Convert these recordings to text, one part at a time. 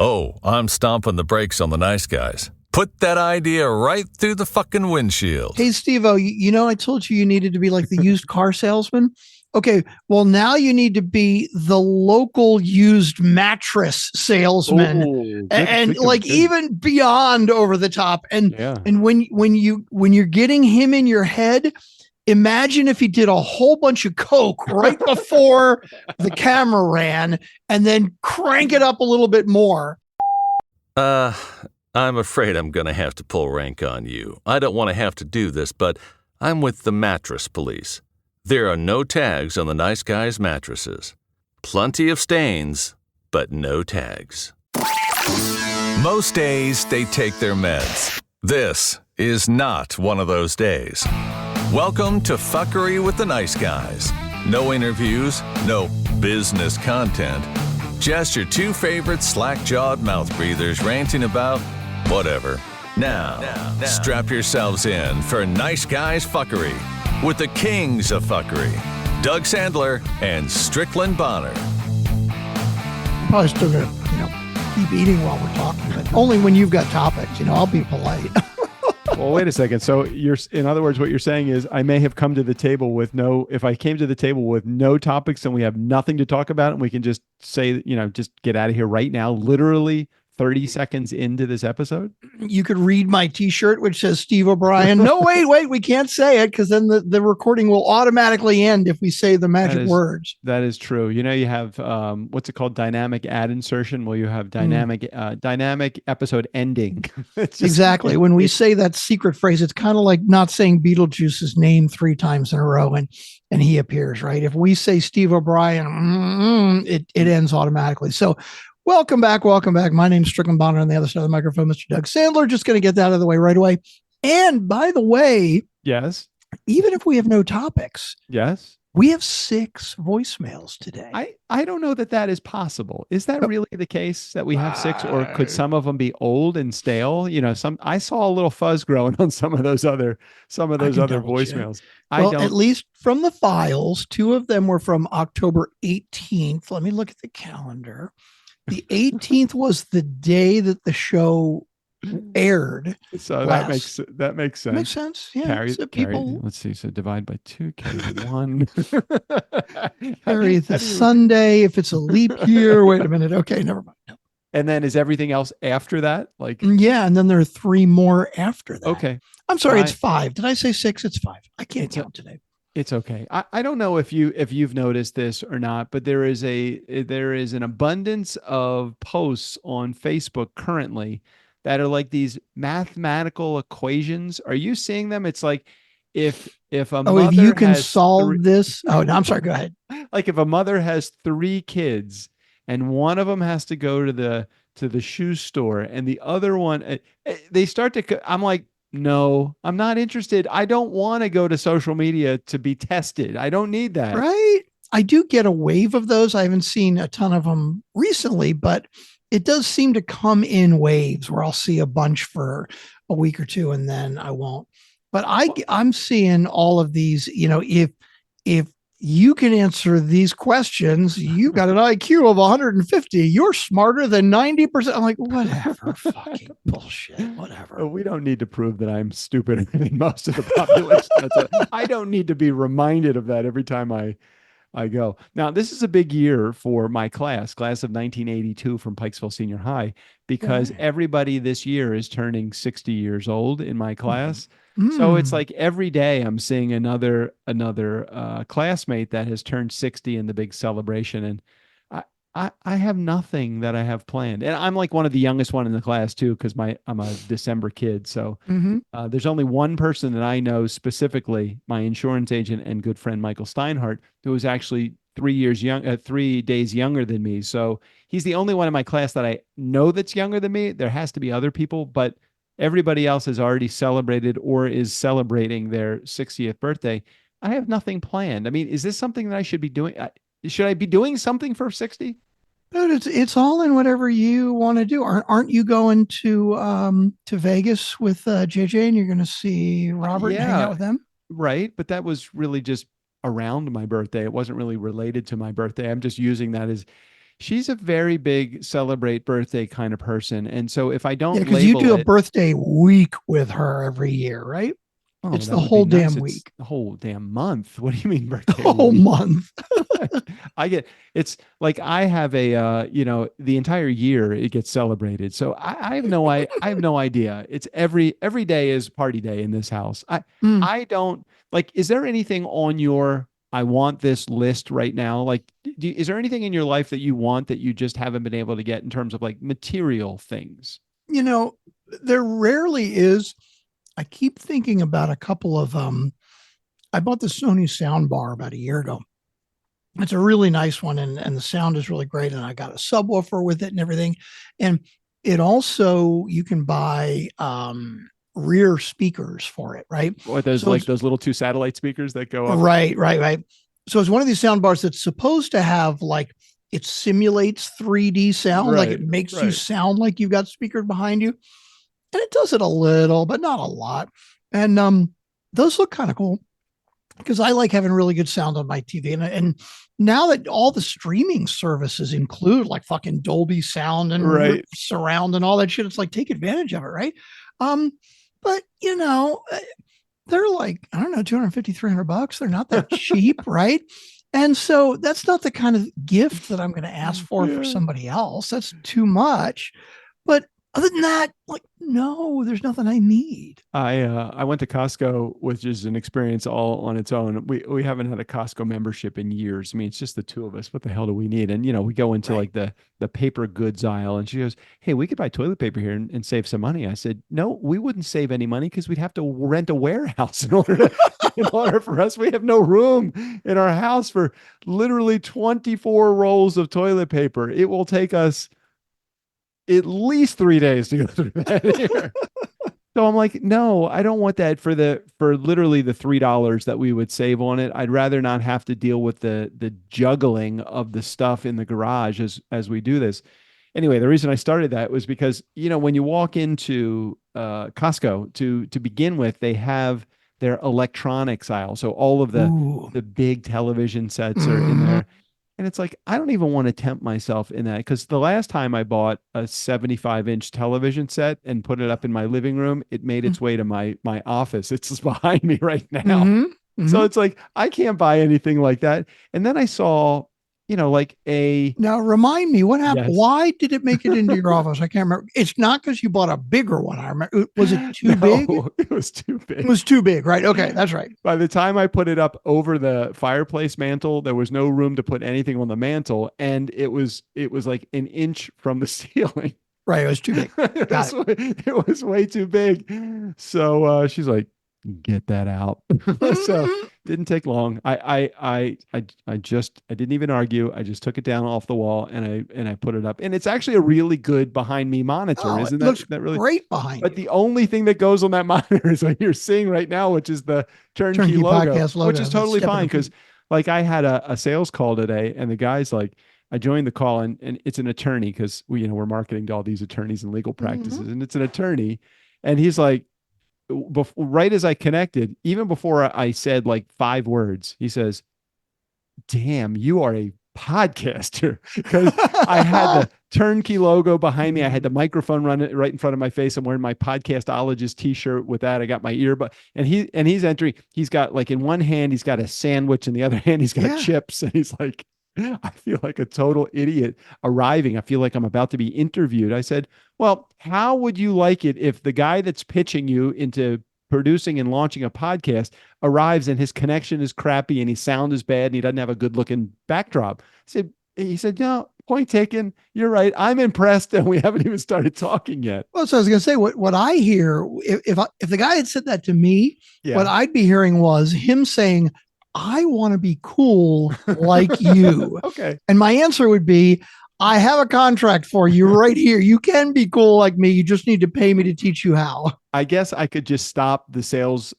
Oh, I'm stomping the brakes on the nice guys. Put that idea right through the fucking windshield. Hey, Steve-O, I told you needed to be like the used car salesman. Okay, well, now you need to be the local used mattress salesman. Ooh, And good, like good. even beyond over the top. And when you're getting him in your head, imagine if he did a whole bunch of coke right before the camera ran and then crank it up a little bit more. I'm afraid I'm going to have to pull rank on you. I don't want to have to do this, but I'm with the mattress police. There are no tags on the nice guys' mattresses. Plenty of stains, but no tags. Most days, they take their meds. This is not one of those days. Welcome to Fuckery with the Nice Guys. No interviews, no business content. Just your two favorite slack-jawed mouth breathers ranting about whatever. Now, strap yourselves in for Nice Guys Fuckery with the kings of fuckery, Doug Sandler and Strickland Bonner. I'm probably still going to, keep eating while we're talking, but only when you've got topics. I'll be polite. Well, wait a second. So in other words, what you're saying is I may have come to the table with if I came to the table with no topics and we have nothing to talk about and we can just say, just get out of here right now, literally 30 seconds into this episode. You could read my t-shirt, which says Steve O'Brien. No, wait, we can't say it because then the recording will automatically end if we say the magic words. That is true. You have, what's it called? Dynamic ad insertion. Well, you have dynamic episode ending. Exactly. When we say that secret phrase, it's kind of like not saying Beetlejuice's name 3 times in a row and he appears, right? If we say Steve O'Brien, it ends automatically. So welcome back. My name's Strickland Bonner on the other side of the microphone, Mr. Doug Sandler. Just going to get that out of the way right away. And by the way, yes, even if we have no topics, yes, we have 6 voicemails today. I don't know that is possible. Is that really the case that we have 6, or could some of them be old and stale? I saw a little fuzz growing on some of those other voicemails. Well, at least from the files, 2 of them were from October 18th. Let me look at the calendar. The 18th was the day that the show aired. So that makes sense. Makes sense. Yeah. Let's see. So divide by 2, carry 1. Carry the Sunday if it's a leap year. Wait a minute. Okay, never mind. No. And then is everything else after that? Yeah, and then there are 3 more after that. Okay. I'm sorry, it's 5. Did I say 6? It's 5. I can't count today. It's okay. I don't know if you've noticed this or not, but there is an abundance of posts on Facebook currently that are like these mathematical equations. Are you seeing them? It's like if a mother if you can has solve this. Oh, no, I'm sorry. Go ahead. Like if a mother has 3 kids and one of them has to go to the shoe store and the other one, they start to. I'm like, no, I'm not interested. I don't want to go to social media to be tested. I don't need that. Right. I do get a wave of those. I haven't seen a ton of them recently, but it does seem to come in waves where I'll see a bunch for a week or 2 and then I won't. But I'm seeing all of these, if you can answer these questions, you got an IQ of 150. You're smarter than 90%. I'm like, whatever, fucking bullshit, whatever. We don't need to prove that I'm stupider than most of the population. I don't need to be reminded of that every time I go. Now, this is a big year for my class of 1982 from Pikesville Senior High, because everybody this year is turning 60 years old in my class. So it's like every day I'm seeing another classmate that has turned 60 in the big celebration. And I have nothing that I have planned. And I'm like one of the youngest one in the class too, because I'm a December kid. So there's only one person that I know specifically, my insurance agent and good friend, Michael Steinhardt, who is actually 3 days younger than me. So he's the only one in my class that I know that's younger than me. There has to be other people, but everybody else has already celebrated or is celebrating their 60th birthday. I have nothing planned. I mean, is this something that I should be doing? Should I be doing something for 60? But it's all in whatever you want to do. Aren't you going to Vegas with JJ and you're going to see Robert and hang out with them? Right. But that was really just around my birthday. It wasn't really related to my birthday. I'm just using that as, she's a very big celebrate birthday kind of person. And so if I Yeah, don't because you label do a it, birthday week with her every year, right? oh, It's that the would be whole nice. damn It's week, the whole damn month. What do you mean the birthday whole week? month. I get it's like I have a the entire year it gets celebrated. So I have no idea. It's every day is party day in this house. Mm. I don't like, is there anything on your I want this list right now? Like is there anything in your life that you want that you just haven't been able to get in terms of like material things? You know, there rarely is. I keep thinking about a couple of I bought the Sony sound bar about a year ago. It's a really nice one, and the sound is really great. And I got a subwoofer with it and everything. And it also, you can buy rear speakers for it, right? Or those So like it's those little two satellite speakers that go up? right. So it's one of these sound bars that's supposed to have like, it simulates 3D sound, like it Right, makes you right. sound like you've got speakers behind you. And it does it a little, but not a lot. And those look kind of cool because I like having really good sound on my TV. And now that all the streaming services include like fucking Dolby sound and Right. surround and all that shit, it's like take advantage of it, right? Um, but you know, they're like, I don't know, 250, $300. They're not that cheap, right? And so that's not the kind of gift that I'm going to ask for Yeah. somebody else. That's too much. But other than that, like, no, there's nothing I need. I went to Costco, which is an experience all on its own. We haven't had a Costco membership in years. I mean, it's just the two of us. What the hell do we need? And we go into Right. like the paper goods aisle, and she goes, "Hey, we could buy toilet paper here and save some money." I said, "No, we wouldn't save any money because we'd have to rent a warehouse in order for us. We have no room in our house for literally 24 rolls of toilet paper. It will take us at least 3 days to go through that here." So I'm like, no, I don't want that for literally the $3 that we would save on it. I'd rather not have to deal with the juggling of the stuff in the garage as we do this. Anyway, the reason I started that was because when you walk into Costco to begin with, they have their electronics aisle, so all of Ooh. the big television sets are in Mhm. there. And it's like, I don't even want to tempt myself in that because the last time I bought a 75-inch television set and put it up in my living room, it made its way to my office. It's just behind me right now. Mhm. So Mhm. it's like, I can't buy anything like that. And then I saw, like Now remind me what happened. yes. Why did it make it into your office? I can't remember. It's not because you bought a bigger one. I remember. Was it too big? No, it was too It big. was too big, right? Okay, that's right. By the time I put it up over the fireplace mantle, there was no room to put anything on the mantle, and it was like an inch from the ceiling. Right, it was too big. Got it. It was way too big. So she's like, "Get that out." So Mhm. didn't take long. I didn't even argue. I just took it down off the wall and I put it up. And it's actually a really good behind me monitor, Oh, it isn't looks that really? great behind But you. the only thing that goes on that monitor is what you're seeing right now, which is the turnkey Turnkey logo, podcast which logo. is That's totally stepping fine the because feet. like I had a sales call today and the guy's like, I joined the call and it's an attorney because we're marketing to all these attorneys and legal Mhm. practices and it's an attorney. And he's like, right as I connected, even before I said like 5 words, he says, "Damn, you are a podcaster." Because I had the turnkey logo behind me. I had the microphone running right in front of my face. I'm wearing my podcastologist t-shirt with that. I got my earbud and he's entering. He's got like in one hand, he's got a sandwich. In the other hand, he's got Yeah. chips. And he's like, I feel like a total idiot arriving. I feel like I'm about to be interviewed. I said, "Well, how would you like it if the guy that's pitching you into producing and launching a podcast arrives and his connection is crappy and his sound is bad and he doesn't have a good looking backdrop?" He said, "No, point taken. You're right. I'm impressed." And we haven't even started talking yet. Well, so I was going to say, what I hear, if the guy had said that to me, what Yeah. I'd be hearing was him saying, "I want to be cool like you," Okay. and my answer would be, "I have a contract for you right here. You can be cool like me. You just need to pay me to teach you how." I guess I could just stop the sales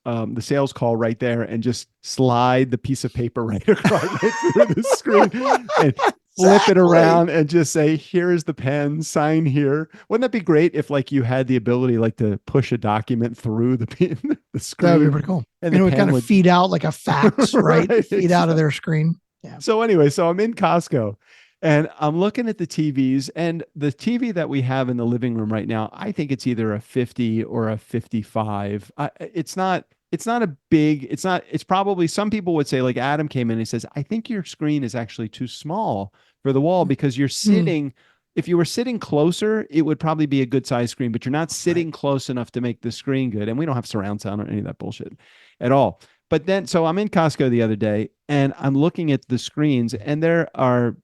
call right there and just slide the piece of paper right across right through the screen and flip it Exactly. around and just say, "Here's the pen, sign here." Wouldn't that be great if like you had the ability like to push a document through the pen, the That would be screen pretty cool. and And the it would pen kind of would feed out like a fax, right? right, Feed out of exactly. their screen. Yeah. So anyway, so I'm in Costco And I'm looking at the TVs, and the TV that we have in the living room right now, I think it's either a 50 or a 55. It's not a big, it's probably, some people would say, like Adam came in and he says, I think your screen is actually too small for the wall because you're Hmm. sitting, if you were sitting closer, it would probably be a good size screen, but you're not Right. sitting close enough to make the screen good. And we don't have surround sound or any of that bullshit at all. But then, so I'm in Costco the other day and I'm looking at the screens, and there are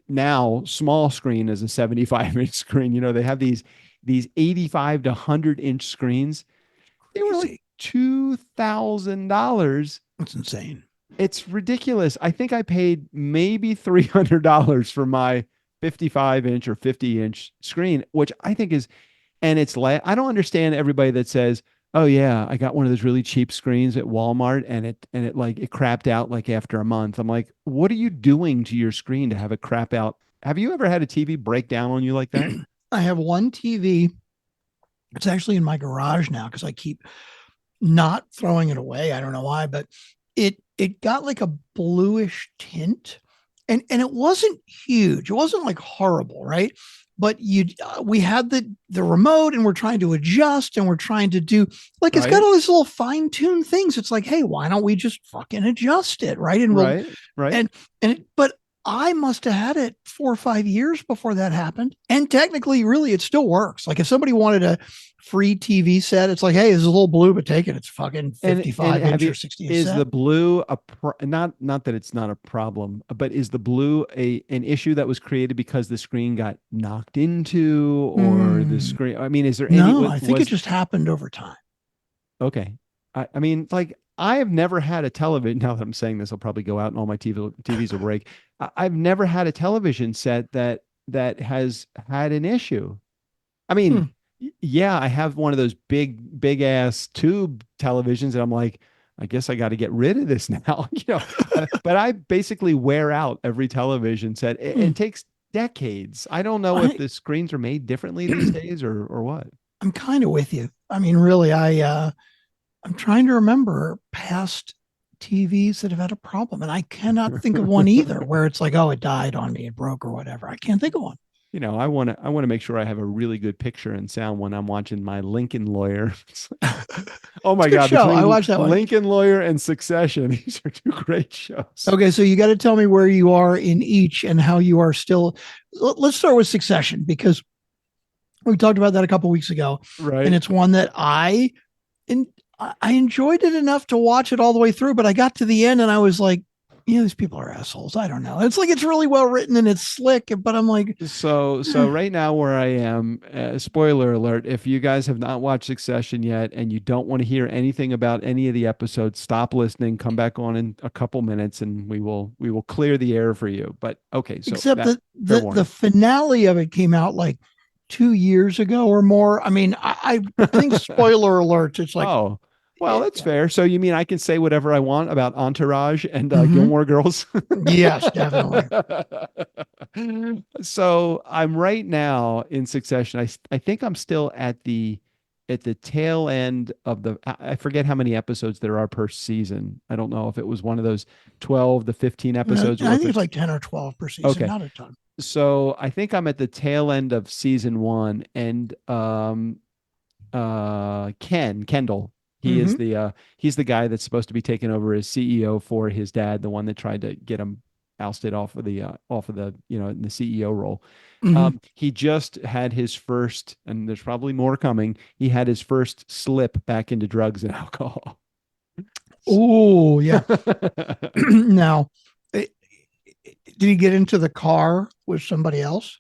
now small screen is a 75-inch screen. You know, they have these 85 to 100-inch screens. They were like Crazy. $2,000. That's insane. It's ridiculous. I think I paid maybe $300 for my 55-inch or 50-inch screen, which I think is, and it's like, I don't understand everybody that says, oh yeah, I got one of those really cheap screens at Walmart and it like it crapped out like after a month. I'm like, what are you doing to your screen to have it crap out? Have you ever had a TV break down on you like that? I have one TV. It's actually in my garage now because I keep not throwing it away. I don't know why, but it got like a bluish tint, and it wasn't huge. It wasn't like horrible, right? But we had the remote, and we're trying to adjust, and we're trying to do like it's got Right? all these little fine tuned things. It's like, hey, why don't we just fucking adjust it, right? And we'll Right? Right? and but I must have had it 4 or 5 years before that happened. And technically, really, it still works. Like if somebody wanted a free TV set, it's like, hey, this is a little blue, but take it. It's fucking And 55 have inch or you, 60 inch is the set. blue not that it's not a problem, but is the blue an issue that was created because the screen got knocked into, or the Mm, screen? I mean, is there any no, I think it was just happened over time. okay? I mean, like I have never had a television. Now that I'm saying this, I'll probably go out and all my TVs will break. I've never had a television set that has had an issue. I Hmm. mean, yeah, I have one of those big ass tube televisions, and I'm like, I guess I got to get rid of this now, But I basically wear out every television set. Hmm. It takes decades. I don't know if I the screens are made differently these days or what. I'm kind of with you. I mean, really, I'm trying to remember past TVs that have had a problem, and I cannot think of one either where it's like, oh, it died on me, it broke or whatever. I can't think of one. I want to make sure I have a really good picture and sound when I'm watching my Lincoln Lawyer. Oh It's my a good God, show. I between watched that one. Lincoln Lawyer and Succession, these are two great shows. Okay, so you got to tell me where you are in each and how you are still. Let's start with Succession because we talked about that a couple weeks ago, and Right? it's one that and I enjoyed it enough to watch it all the way through, but I got to the end and I was like, these people are assholes. I don't know. It's like it's really well written and it's slick, but I'm like, So right now where I am, spoiler alert, if you guys have not watched Succession yet and you don't want to hear anything about any of the episodes, stop listening, come back on in a couple minutes and we will clear the air for you. But okay, so except that that fair the warning. finale of it came out like 2 years ago or more. I mean, I think spoiler alert. It's like, Oh, well, that's fair. So you mean I can say whatever I want about Entourage and mm-hmm. Gilmore Girls? Yes, definitely. So I'm right now in Succession. I think I'm still at the tail end of I forget how many episodes there are per season. I don't know if it was one of those 12 to 15 episodes or I if think it's it's like 10 or 12 per season, okay. not a ton. So I think I'm at the tail end of season one, and Kendall. Mm-hmm. He's the guy that's supposed to be taking over as CEO for his dad, the one that tried to get him ousted off of the in the CEO role. Mm-hmm. He just had his first, and there's probably more coming. He had his first slip back into drugs and alcohol. Oh, yeah. Now, eh, did he get into the car with somebody else?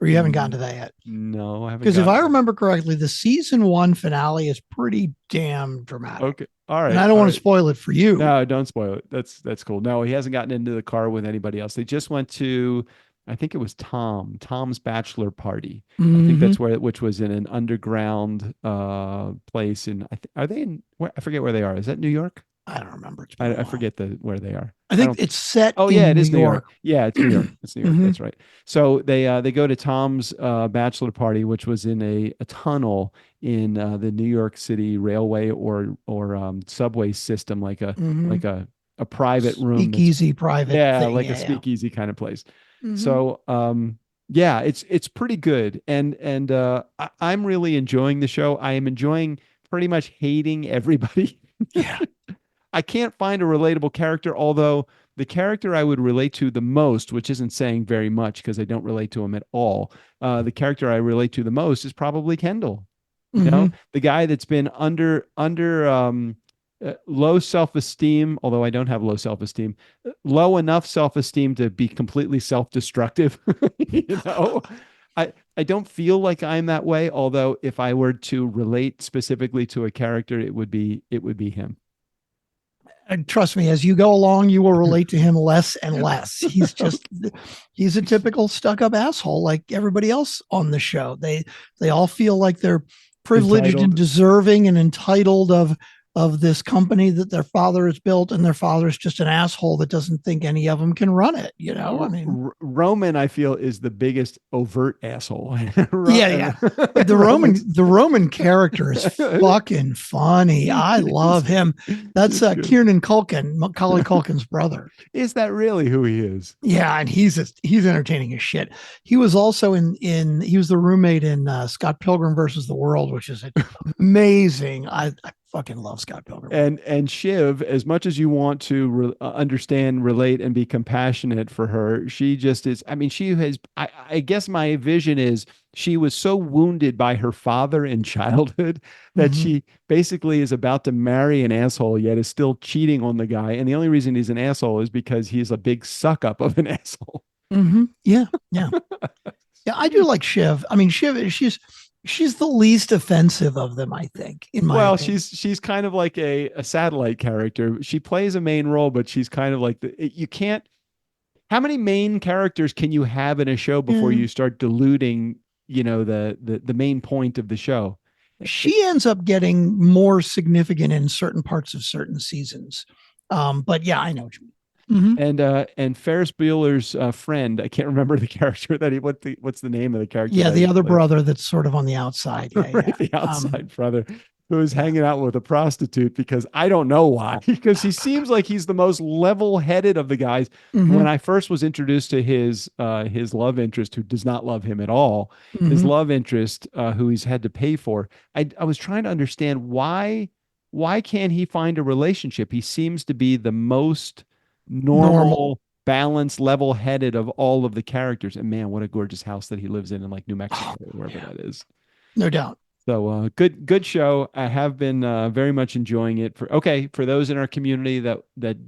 Or you haven't gotten to that yet? No, I haven't Because if I gotten. remember correctly, the season one finale is pretty damn dramatic. Okay, all And right, I don't all want to right. spoil it for you. No, don't spoil it. That's cool. No, he hasn't gotten into the car with anybody else. They just went to, I think it was Tom's bachelor party. I think Mm-hmm. that's which was in an underground place in, are they in, where, I forget where they are. Is that New York? I don't remember. It's been a I while. forget where they are. I I think don't. it's set Oh yeah, in it New is New York. York. Yeah, it's New York. It's New York. Mm-hmm. That's right. So they go to Tom's bachelor party, which was in a tunnel in the New York City railway or subway system, like a Mm-hmm. like a private room that's, Speakeasy private yeah, thing. like a Yeah, yeah. speakeasy kind of place. Mhm. So yeah, it's pretty good. And I'm really enjoying the show. I am enjoying pretty much hating everybody. Yeah. I can't find a relatable character, although the character I would relate to the most, which isn't saying very much because I don't relate to him at all, the character I relate to the most is probably Kendall. You know, Mhm. the guy that's been under low self-esteem, although I don't have low self-esteem, low enough self-esteem to be completely self-destructive. You know, I don't feel like I'm that way, although if I were to relate specifically to a character, it would be him. And trust me, as you go along, you will relate to him less and less. He's a typical stuck-up asshole like everybody else on the show. They all feel like they're privileged and Entitled. deserving and entitled of this company that their father has built, and their father's just an asshole that doesn't think any of them can run it. I mean, Roman, I feel, is the biggest overt asshole. yeah. Like the Roman character is fucking funny. I love him. That's Kieran Culkin, Macaulay Culkin's brother. Is that really who he is? Yeah, and he's entertaining as shit. He was also he was the roommate in Scott Pilgrim versus the World, which is amazing. I fucking love Scott Pilgrim. And Shiv, as much as you want to understand, relate, and be compassionate for her, she just is. I mean, she has. I guess my vision is she was so wounded by her father in childhood that she basically is about to marry an asshole, yet is still cheating on the guy. And the only reason he's an asshole is because he's a big suck up of an asshole. Yeah. Yeah, I do like Shiv. I mean, Shiv, she's the least offensive of them, I think, in my Well, opinion. she's kind of like a satellite character. She plays a main role, but she's kind of like you can't. How many main characters can you have in a show before you start diluting, the main point of the show? She ends up getting more significant in certain parts of certain seasons. But yeah, I know what you mean. And Ferris Bueller's friend, I can't remember the character that what's the name of the character? Yeah, that the he other plays? brother that's sort of on the outside. Yeah, Right, yeah. the outside brother who is hanging out with a prostitute because I don't know why. Because he seems like he's the most level-headed of the guys. When I first was introduced to his love interest, who does not love him at all, his love interest, who he's had to pay for, I was trying to understand why can't he find a relationship? He seems to be the most Normal. normal, balanced, level-headed of all of the characters. And man, what a gorgeous house that he lives in like New Mexico, or wherever that is. No doubt. So good show. I have been very much enjoying it. For those in our community that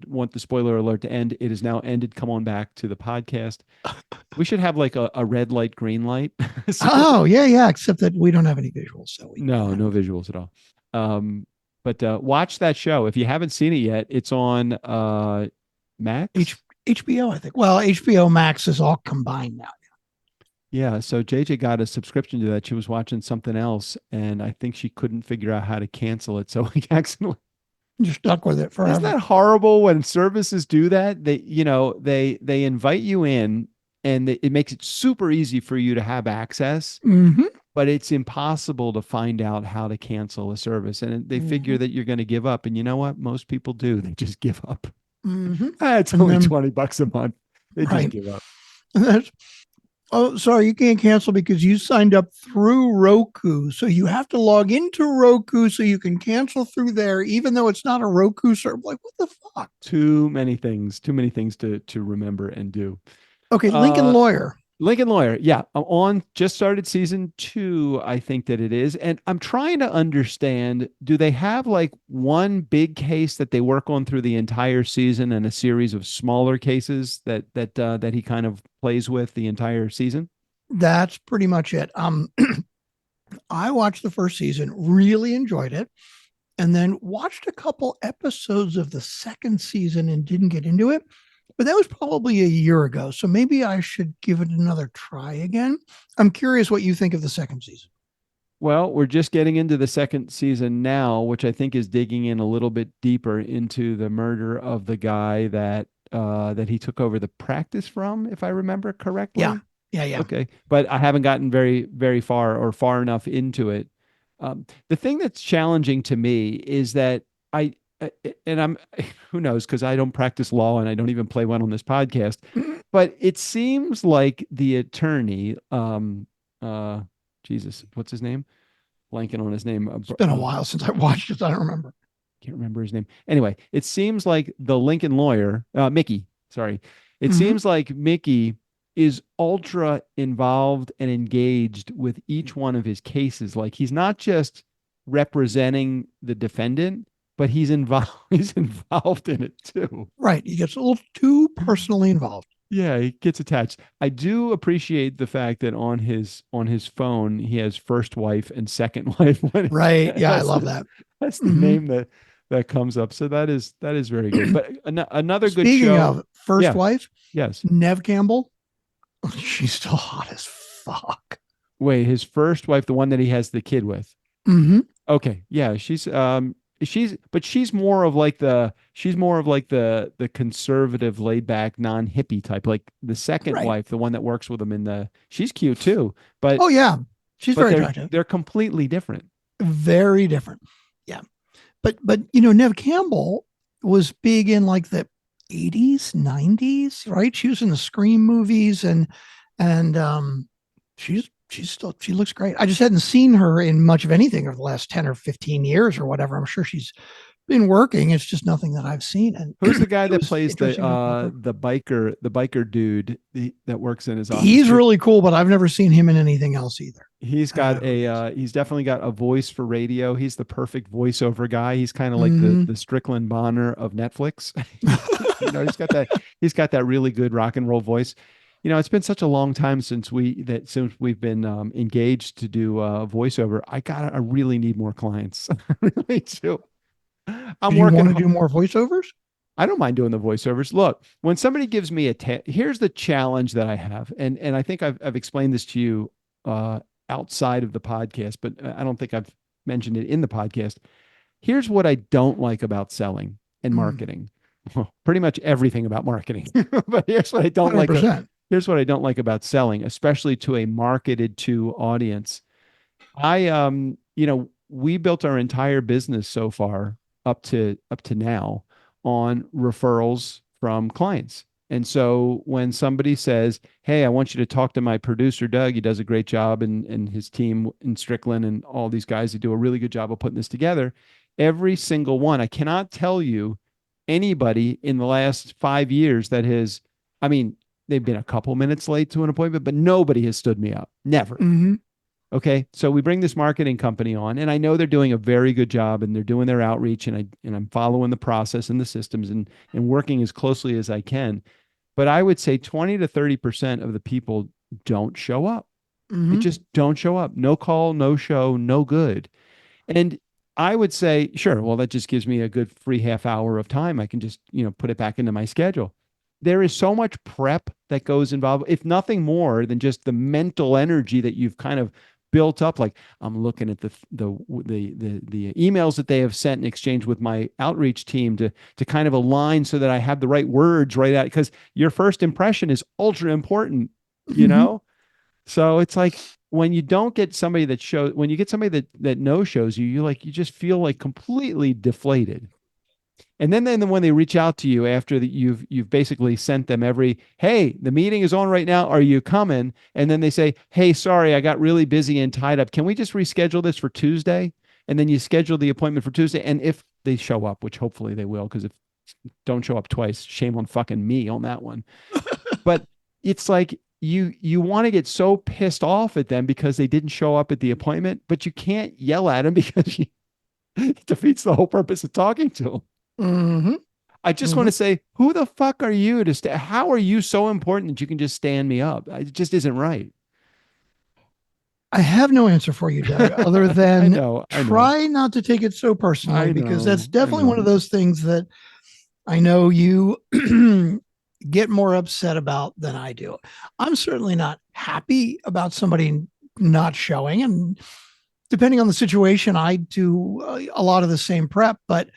want the spoiler alert to end, it is now ended. Come on back to the podcast. We should have like a red light, green light. Oh, yeah. Except that we don't have any visuals. So no visuals at all. But watch that show. If you haven't seen it yet, it's on Max? HBO, I think. Well, HBO Max is all combined now. Yeah, so JJ got a subscription to that. She was watching something else, and I think she couldn't figure out how to cancel it. So we accidentally. You're stuck with it forever. Isn't that horrible when services do that? They invite you in, and it makes it super easy for you to have access, but it's impossible to find out how to cancel a service. And they figure that you're going to give up. And you know what? Most people do. They just give up. It's only $20 a month. They just give up. Oh, sorry, you can't cancel because you signed up through Roku. So you have to log into Roku so you can cancel through there, even though it's not a Roku server. Like, what the fuck? Too many things to remember and do. Okay, Lincoln Lawyer. Lincoln Lawyer. Yeah. I'm just started season 2, I think that it is. And I'm trying to understand, do they have like one big case that they work on through the entire season and a series of smaller cases that he kind of plays with the entire season? That's pretty much it. I watched the first season, really enjoyed it, and then watched a couple episodes of the second season and didn't get into it. But that was probably a year ago. So maybe I should give it another try again. I'm curious what you think of the second season. Well, we're just getting into the second season now, which I think is digging in a little bit deeper into the murder of the guy that he took over the practice from, if I remember correctly. Yeah. Okay. But I haven't gotten very, very far enough into it. The thing that's challenging to me is that and who knows, because I don't practice law and I don't even play one on this podcast, but it seems like the attorney, Jesus, what's his name? Blanking on his name. It's been a while since I watched it. I don't remember. Can't remember his name. Anyway, it seems like the Lincoln lawyer, Mickey, sorry. It Mhm. seems like Mickey is ultra involved and engaged with each one of his cases. Like he's not just representing the defendant, but he's involved he's involved in it too. Right. He gets a little too personally involved. Yeah, he gets attached. I do appreciate the fact that on his phone he has first wife and second wife. Right. Yeah, I love that. That's the Mhm. name that comes up. So that is very good. But another good Speaking show. of first Yeah. wife, Yes. Nev Campbell, she's still hot as fuck. Wait, his first wife, the one that he has the kid with. Mm-hmm. Okay. Yeah, she's more of like the conservative, laid back, non-hippie type. Like the second Right. wife, the one that works with him she's cute too. But Oh yeah, she's very they're, attractive. they're completely different. Very different. Yeah. But Nev Campbell was big in like the 80s, 90s, right? She was in the Scream movies and she looks great. I just hadn't seen her in much of anything over the last 10 or 15 years or whatever. I'm sure she's been working. It's just nothing that I've seen. And who's the guy that was plays the interesting to look up. biker dude that works in his office? He's really cool, but I've never seen him in anything else either. He's got he's definitely got a voice for radio. He's the perfect voiceover guy. He's kind of like Mhm. the Strickland Bonner of Netflix. He's got that really good rock and roll voice. It's been such a long time since we've been engaged to do voiceover. I really need more clients. I really do. Do you want to do more voiceovers? I don't mind doing the voiceovers. Look, when somebody gives me here's the challenge that I have, and I think I've explained this to you outside of the podcast, but I don't think I've mentioned it in the podcast. Here's what I don't like about selling and marketing. Well, pretty much everything about marketing. But here's what I don't 100%. like. Here's what I don't like about selling, especially to a marketed to audience. We built our entire business so far up to now on referrals from clients. And so when somebody says, "Hey, I want you to talk to my producer, Doug, he does a great job, and his team in Strickland and all these guys who do a really good job of putting this together," every single one, I cannot tell you anybody in the last 5 years that has, I mean, they've been a couple minutes late to an appointment, but nobody has stood me up. Never. Mm-hmm. Okay. So we bring this marketing company on, and I know they're doing a very good job and they're doing their outreach, and I'm following the process and the systems and working as closely as I can. But I would say 20 to 30% of the people don't show up. Mm-hmm. They just don't show up. No call, no show, no good. And I would say, sure, well, that just gives me a good free half hour of time. I can just, put it back into my schedule. There is so much prep that goes involved, if nothing more than just the mental energy that you've kind of built up. Like, I'm looking at the emails that they have sent in exchange with my outreach team to kind of align so that I have the right words right out, because your first impression is ultra important, So it's like when you don't get somebody when you get somebody that no shows you, you just feel like completely deflated. And then when they reach out to you after that, you've basically sent them hey, the meeting is on right now, are you coming? And then they say, hey, sorry, I got really busy and tied up. Can we just reschedule this for Tuesday? And then you schedule the appointment for Tuesday. And if they show up, which hopefully they will, because if don't show up twice, shame on fucking me on that one. But it's like you want to get so pissed off at them because they didn't show up at the appointment, but you can't yell at them because it defeats the whole purpose of talking to them. Mm-hmm. I just want to say, who the fuck are you how are you so important that you can just stand me up? It just isn't right. I have no answer for you, Doug, other than I try not to take it so personally, because that's definitely one of those things that I know you get more upset about than I do. I'm certainly not happy about somebody not showing, and depending on the situation, I do a lot of the same prep, but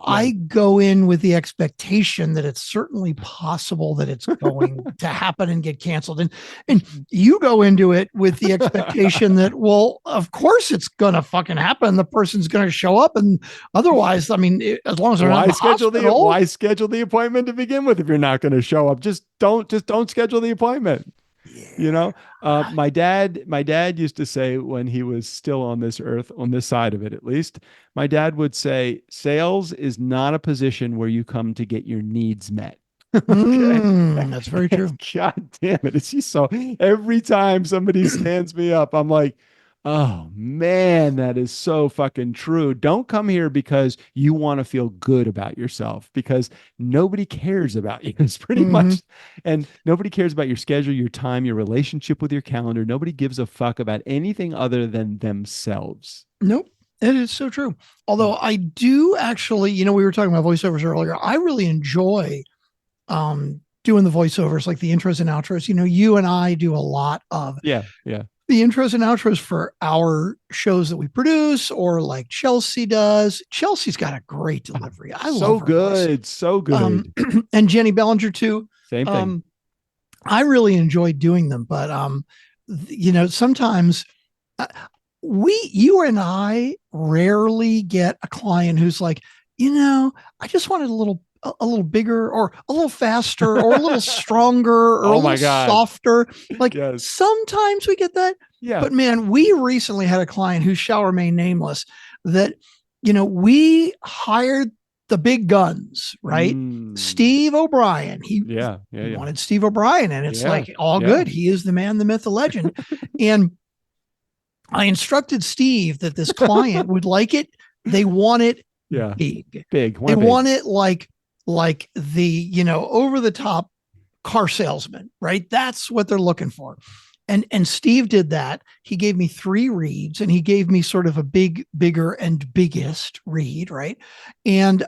I go in with the expectation that it's certainly possible that it's going to happen and get canceled. And you go into it with the expectation that, well, of course it's going to fucking happen. The person's going to show up. And otherwise, I mean, as long as they're not in the hospital, why schedule the appointment to begin with if you're not going to show up? Just don't schedule the appointment. Yeah. You know, my dad used to say when he was still on this earth, on this side of it, at least, my dad would say, sales is not a position where you come to get your needs met. That's very true. God damn it. It's just so every time somebody stands me up, I'm like, oh man, that is so fucking true. Don't come here because you want to feel good about yourself, because nobody cares about you. It's pretty much, and nobody cares about your schedule, your time, your relationship with your calendar. Nobody gives a fuck about anything other than themselves. Nope. It is so true. Although I do actually, we were talking about voiceovers earlier. I really enjoy doing the voiceovers, like the intros and outros. You and I do a lot of the intros and outros for our shows that we produce, or like Chelsea does. Chelsea's got a great delivery. I love her voice. So good. And Jenny Bellinger too. Same thing. I really enjoy doing them, but sometimes you and I rarely get a client who's like, I just wanted a little bigger, or a little faster, or a little stronger, or a little softer. Like sometimes we get that. Yeah. But man, we recently had a client who shall remain nameless that, we hired the big guns, right? Steve O'Brien. He wanted Steve O'Brien, and it's like all good. He is the man, the myth, the legend. And I instructed Steve that this client would like it. They want it big. They want it like the, over the top car salesman, right? That's what they're looking for. And Steve did that. He gave me 3 reads, and he gave me sort of a bigger and biggest read. Right. And,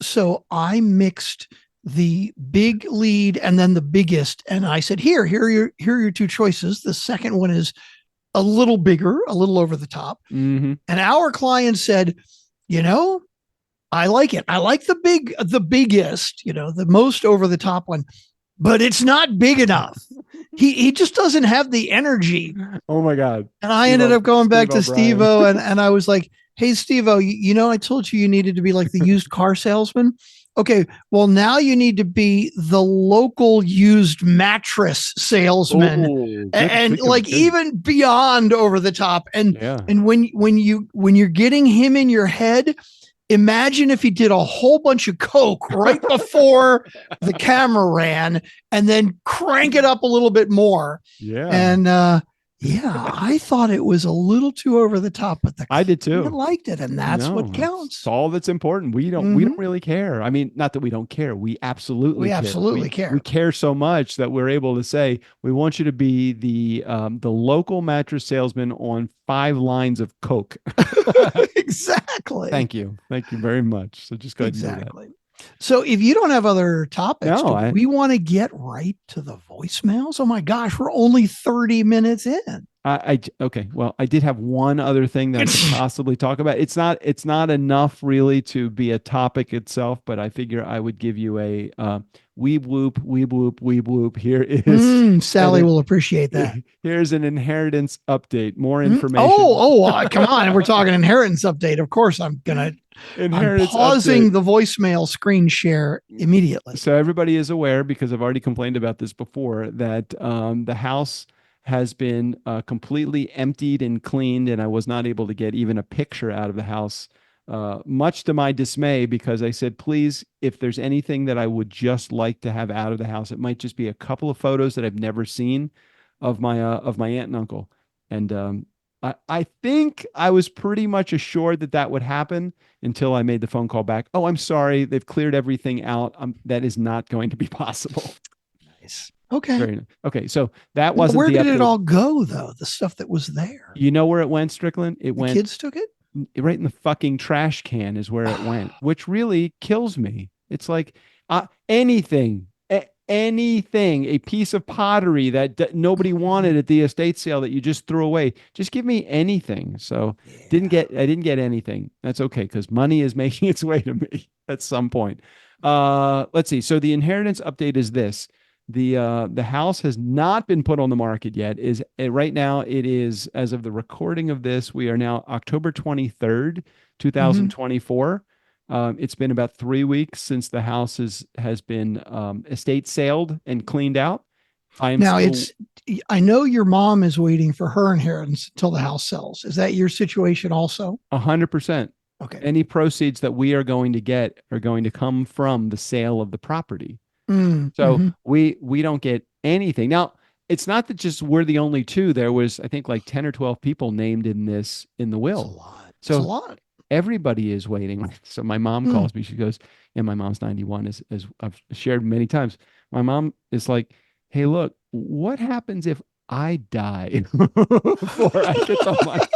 so I mixed the big lead and then the biggest. And I said, here are your 2 choices. The second one is a little bigger, a little over the top. And our client said, I like it. I like the biggest, the most over the top one, but it's not big enough. He just doesn't have the energy. Oh my God. And I ended up going back to Steve-O, and I was like, hey, Steve-O, I told you needed to be like the used car salesman. Okay, well, now you need to be the local used mattress salesman, and even beyond over the top. And when you're getting him in your head, imagine if he did a whole bunch of coke right before the camera ran, and then crank it up a little bit more. Yeah. And I thought it was a little too over the top, but I did too. I liked it, and that's what counts. It's all that's important. We don't really care. I mean, not that we don't care. We absolutely care. We care so much that we're able to say, we want you to be the local mattress salesman on 5 lines of coke. Exactly. Thank you very much. So just go ahead and do that. So if you don't have other topics, we want to get right to the voicemails. Oh my gosh, we're only 30 minutes in. Okay. Well, I did have one other thing that I could possibly talk about. It's not enough really to be a topic itself, but I figure I would give you a weeb whoop. Here is Sally will appreciate that. Here's an inheritance update. More information. Come on. We're talking inheritance update. Of course, I'm pausing the voicemail screen share immediately. So everybody is aware, because I've already complained about this before, that the house has been completely emptied and cleaned, and I was not able to get even a picture out of the house, much to my dismay, because I said, please, if there's anything that I would just like to have out of the house, it might just be a couple of photos that I've never seen of my aunt and uncle. And I think I was pretty much assured that would happen until I made the phone call back. Oh, I'm sorry. They've cleared everything out. That is not going to be possible. Nice. Okay. Okay. So that wasn't. Where did it all go, though? The stuff that was there. You know where it went, Strickland? The kids took it? Right in the fucking trash can is where it went, which really kills me. It's like anything anything, a piece of pottery that nobody wanted at the estate sale that you just threw away. Just give me anything. So I didn't get anything. That's okay, because money is making its way to me at some point. Let's see. So the inheritance update is this. The house has not been put on the market yet. Right now it is, as of the recording of this, we are now October 23rd, 2024. It's been about 3 weeks since the house has been estate saled and cleaned out. I know your mom is waiting for her inheritance until the house sells. Is that your situation also? 100%. Okay. Any proceeds that we are going to get are going to come from the sale of the property. So we don't get anything. Now, it's not that just we're the only two. There was, I think, like 10 or 12 people named in the will. That's a lot. So that's a lot. Everybody is waiting. So my mom calls me. She goes, and my mom's 91, as I've shared many times. My mom is like, hey, look, what happens if I die before I get the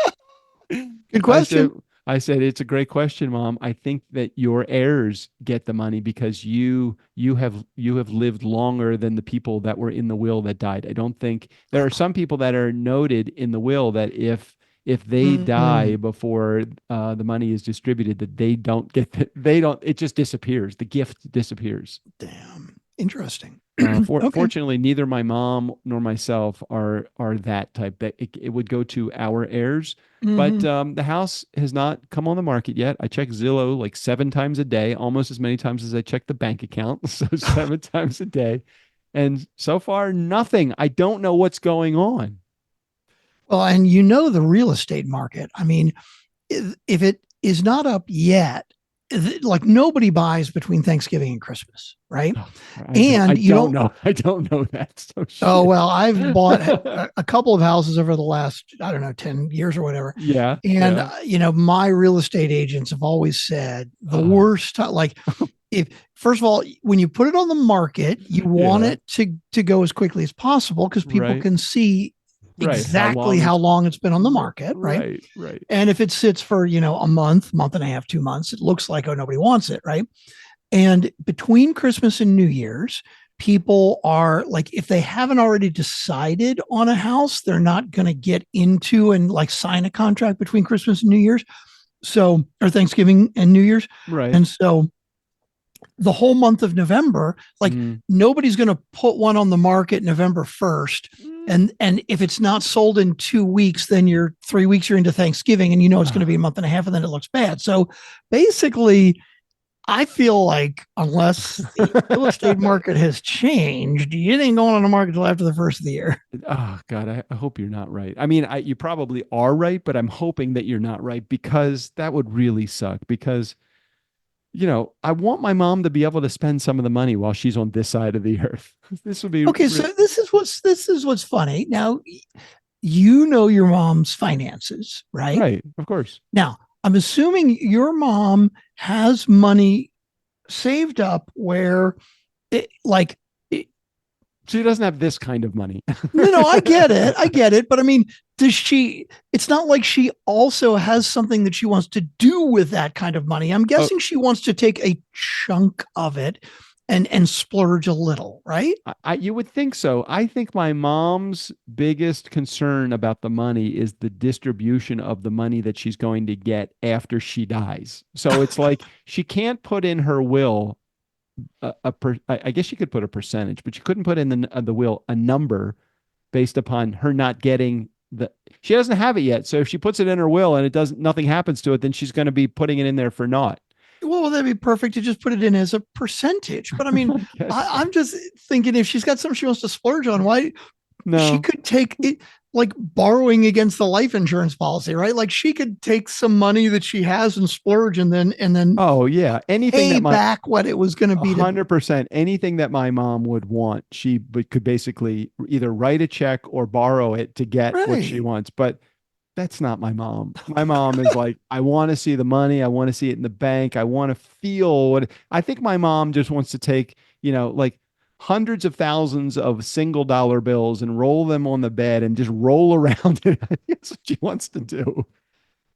money? Good question. I said, it's a great question, Mom. I think that your heirs get the money because you have lived longer than the people that were in the will that died. I don't think there are some people that are noted in the will that if they die before the money is distributed, that they don't get it just disappears. The gift disappears. Damn. Interesting. Okay. Fortunately, neither my mom nor myself are that type. That it would go to our heirs. But the house has not come on the market yet. I check Zillow like 7 times a day, almost as many times as I check the bank account. So 7 times a day. And so far, nothing. I don't know what's going on. Well, and the real estate market. I mean, if it is not up yet, like nobody buys between Thanksgiving and Christmas, right? I don't know that. So shit. Oh, well, I've bought a couple of houses over the last, I don't know, 10 years or whatever. Yeah. And, my real estate agents have always said the worst, like first of all, when you put it on the market, you want it to go as quickly as possible because people can see exactly how long it's been on the market, right? Right. And if it sits for, a month and a half, 2 months, it looks like, nobody wants it, right? And between Christmas and New Year's, people are like, if they haven't already decided on a house, they're not going to get into and like sign a contract between Christmas and New Year's. So, or Thanksgiving and New Year's. Right. And so the whole month of November, like nobody's going to put one on the market November 1st. And if it's not sold in 2 weeks, then you're 3 weeks, you're into Thanksgiving and it's going to be a month and a half and then it looks bad. So basically, I feel like unless the real estate market has changed, you ain't going on the market until after the first of the year. Oh God, I hope you're not right. I mean, you probably are right, but I'm hoping that you're not right because that would really suck because I want my mom to be able to spend some of the money while she's on this side of the earth. This would be okay. So this is what's funny. Now, your mom's finances, right? Right, of course. Now, I'm assuming your mom has money saved up where, she doesn't have this kind of money. No, I get it. But I mean, it's not like she also has something that she wants to do with that kind of money. I'm guessing she wants to take a chunk of it and splurge a little, right? You would think so. I think my mom's biggest concern about the money is the distribution of the money that she's going to get after she dies. So it's like she can't put in her will I guess she could put a percentage, but she couldn't put in the will a number based upon her not getting she doesn't have it yet. So if she puts it in her will and nothing happens to it, then she's going to be putting it in there for naught. Well, that'd be perfect to just put it in as a percentage. But I mean, I'm just thinking if she's got something she wants to splurge on, why she could take it like borrowing against the life insurance policy, right? Like she could take some money that she has and splurge and then oh yeah, anything pay back what it was going to be. 100%. Anything that my mom would want, she could basically either write a check or borrow it to get what she wants. But that's not my mom. My mom is like, I want to see the money. I want to see it in the bank. I want to feel what I think my mom just wants to take, like hundreds of thousands of single dollar bills and roll them on the bed and just roll around it. That's what she wants to do.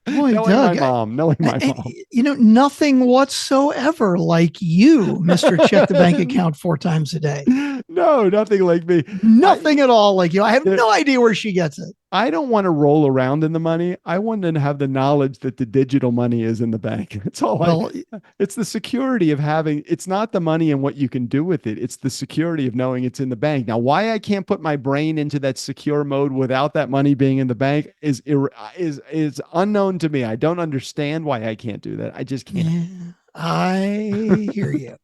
Boy, knowing Doug, my mom. Nothing whatsoever like you, Mr. Check the bank account 4 times a day. No, nothing like me. Nothing at all like you. I have no idea where she gets it. I don't want to roll around in the money. I want to have the knowledge that the digital money is in the bank. It's all. It's the security of having. It's not the money and what you can do with it. It's the security of knowing it's in the bank. Now, why I can't put my brain into that secure mode without that money being in the bank is unknown to me. I don't understand why I can't do that. I just can't. Yeah, I hear you.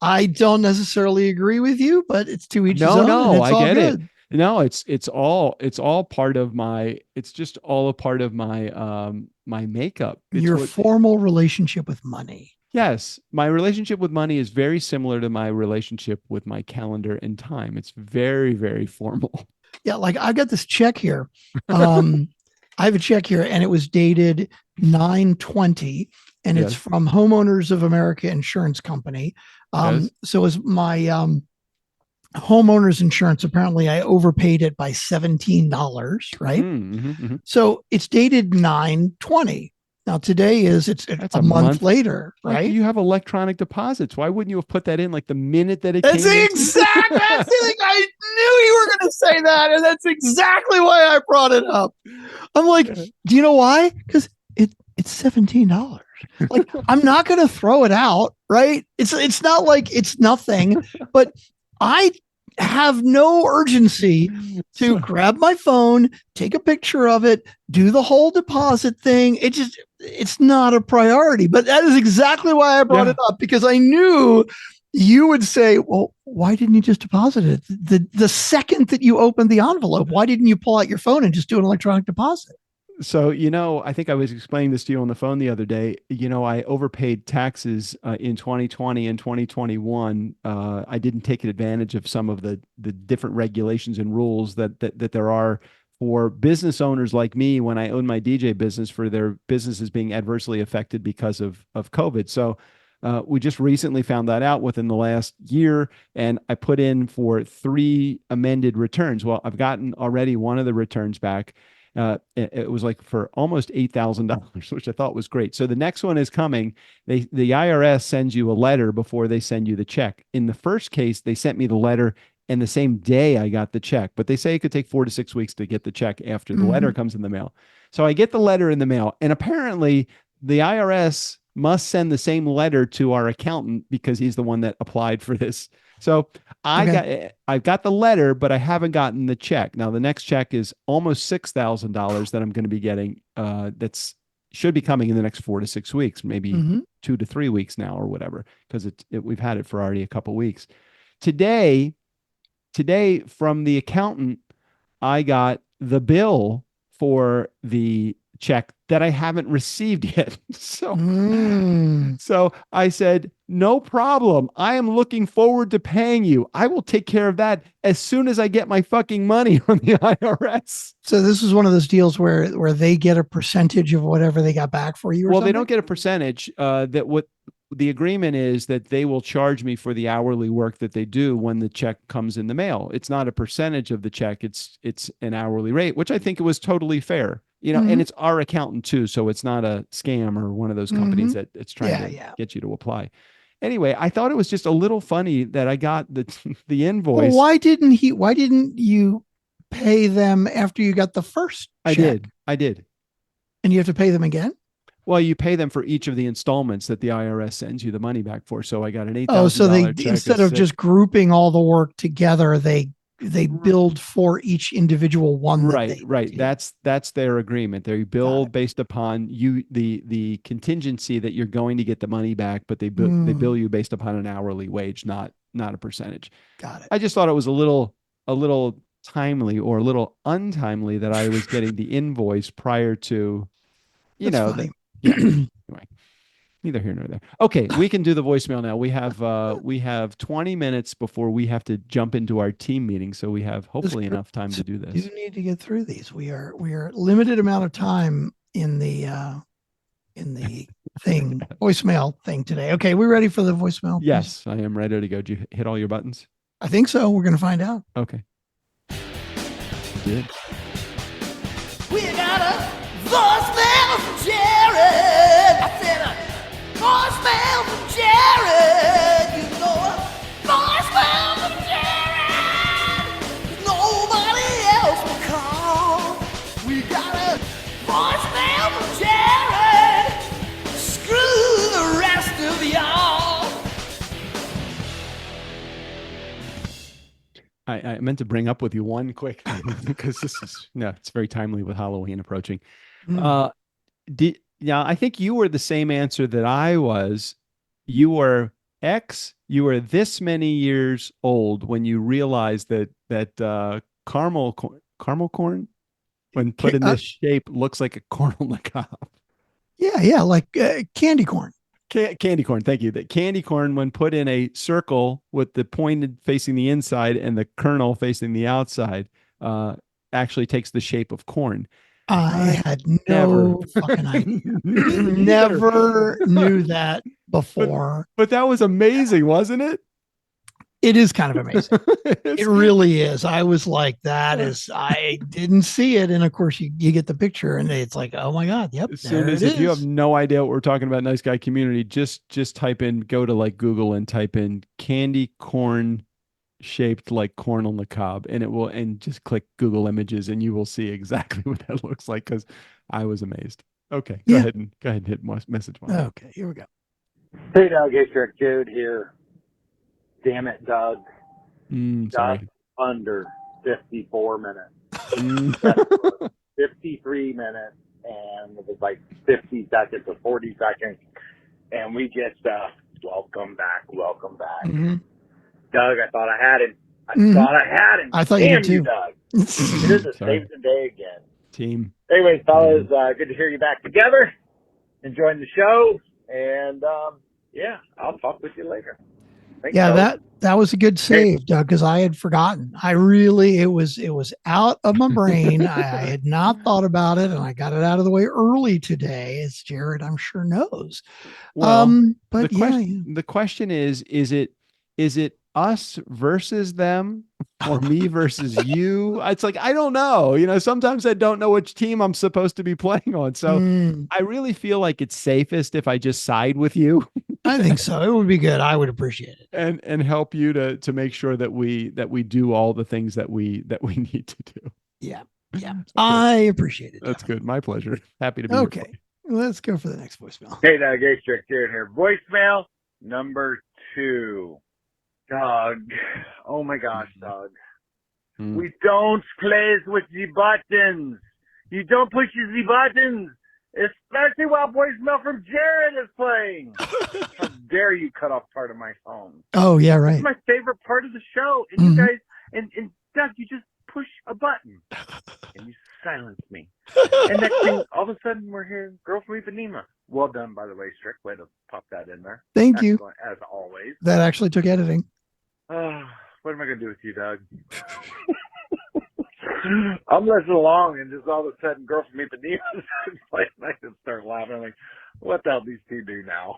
I don't necessarily agree with you, but it's to each his own. No, I get good. it. No, it's all part of my. It's just all a part of my my makeup. Your formal relationship with money. Yes, my relationship with money is very similar to my relationship with my calendar and time. It's very, very formal. Yeah, like I got this check here. I have a check here, and it was dated 9/20, and it's from Homeowners of America Insurance Company. So as my homeowners insurance, apparently I overpaid it by $17, right? Mm-hmm. So it's dated 9/20. Now today it's a month later, right? Like you have electronic deposits. Why wouldn't you have put that in like the minute that it came? That's exactly. That's the thing. I knew you were going to say that, and that's exactly why I brought it up. I'm like, do you know why? Because it's $17. Like I'm not going to throw it out, right? It's not like it's nothing, but I have no urgency to grab my phone, take a picture of it, do the whole deposit thing. It's not a priority, but that is exactly why I brought it up, because I knew you would say, well, why didn't you just deposit it? The second that you opened the envelope, why didn't you pull out your phone and just do an electronic deposit? So, I think I was explaining this to you on the phone the other day. I overpaid taxes in 2020 and 2021. I didn't take advantage of some of the different regulations and rules that there are for business owners like me when I own my DJ business, for their businesses being adversely affected because of COVID. So we just recently found that out within the last year, and I put in for 3 amended returns. Well, I've gotten already one of the returns back. It was like for almost $8,000, which I thought was great. So the next one is coming. The IRS sends you a letter before they send you the check. In the first case, they sent me the letter, and the same day I got the check, but they say it could take 4 to 6 weeks to get the check after the letter comes in the mail. So I get the letter in the mail, and apparently the IRS must send the same letter to our accountant because he's the one that applied for this. So I've got the letter, but I haven't gotten the check. Now the next check is almost $6,000 that I'm going to be getting. That's should be coming in the next 4 to 6 weeks, maybe 2 to 3 weeks now or whatever, because we've had it for already a couple of weeks. Today from the accountant, I got the bill for the check that I haven't received yet. So I said, no problem. I am looking forward to paying you. I will take care of that as soon as I get my fucking money from the IRS. So this is one of those deals where they get a percentage of whatever they got back for you. They don't get a percentage. That what the agreement is that they will charge me for the hourly work that they do when the check comes in the mail. It's not a percentage of the check. It's an hourly rate, which I think it was totally fair. And it's our accountant too. So it's not a scam or one of those companies that it's trying to get you to apply. Anyway, I thought it was just a little funny that I got the invoice. Well, why didn't you pay them after you got the first check? I did. And you have to pay them again? Well, you pay them for each of the installments that the IRS sends you the money back for. So I got an $8,000 Oh, so they check instead of just grouping all the work together, they billed for each individual one. Right. That's their agreement. They bill based upon the contingency that you're going to get the money back, but they bill you based upon an hourly wage, not a percentage. Got it. I just thought it was a little timely or a little untimely that I was getting the invoice prior to, anyway, neither here nor there. Okay, we can do the voicemail now. We have 20 minutes before we have to jump into our team meeting, so we have hopefully enough time to do this. You need to get through these. We are limited amount of time in the thing voicemail thing today. Okay, we ready for the voicemail? Yes, I am ready to go. Did you hit all your buttons? I think so. We're going to find out. Okay. Good. We got a voicemail from Jared. I said a voicemail from Jared. You know a voicemail from Jared. I meant to bring up with you one quick thing because it's very timely with Halloween approaching. Mm. Yeah, I think you were the same answer that I was. You were you were this many years old when you realized that caramel corn, when put in this shape, looks like a corn on the cob. Yeah, like candy corn. Candy corn, thank you. That candy corn, when put in a circle with the pointed facing the inside and the kernel facing the outside, actually takes the shape of corn. I had never no fucking idea. Me neither. Never knew that before. But that was amazing, wasn't it? It is kind of amazing. It really is. I was like, I didn't see it. And of course you get the picture and it's like, oh my God. Yep. As soon as, if you have no idea what we're talking about, Nice Guy Community, just go to like Google and type in candy corn shaped like corn on the cob, and and just click Google Images and you will see exactly what that looks like, because I was amazed. Okay. Go ahead and hit message one. Okay. Here we go. Hey, Doug. Hey, Trick Dude here. Damn it, Doug. Sorry. Just under 54 minutes. 53 minutes, and it was like 50 seconds or 40 seconds. And we just, welcome back. Mm-hmm. Doug, I thought I had him. I thought you Damn did too. Doug. It is a save the day again. Team. Anyways, fellas, good to hear you back together. Enjoying the show. And, yeah, I'll talk with you later. Thanks, yeah, that was a good save, Doug, because I had forgotten. It was out of my brain. I had not thought about it, and I got it out of the way early today, as Jared, I'm sure, knows. Well, but the question is it us versus them, or me versus you? It's like, I don't know. Sometimes I don't know which team I'm supposed to be playing on. So I really feel like it's safest if I just side with you. I think so. It would be good. I would appreciate it. And help you to make sure that we do all the things that we need to do. Yeah. I appreciate it. That's good. My pleasure. Happy to be okay. Let's go for the next voicemail. Hey, Doug. Hey, Strict Jared here. Voicemail number 2. Doug. Oh my gosh, Doug. We don't play with the buttons. You don't push the buttons. Especially while voicemail from Jared is playing. How dare you cut off part of my phone? Oh, yeah, right. It's my favorite part of the show. And you guys, and Doug, you just push a button. And you silence me. And next thing, all of a sudden, we're hearing Girl from Ipanema. Well done, by the way, Strick. Way to pop that in there. Thank you. As always. That actually took editing. What am I going to do with you, Doug? I'm listening along, and just all of a sudden, Girl from Ipanema is playing. I just start laughing. I'm like, what the hell do these two do now?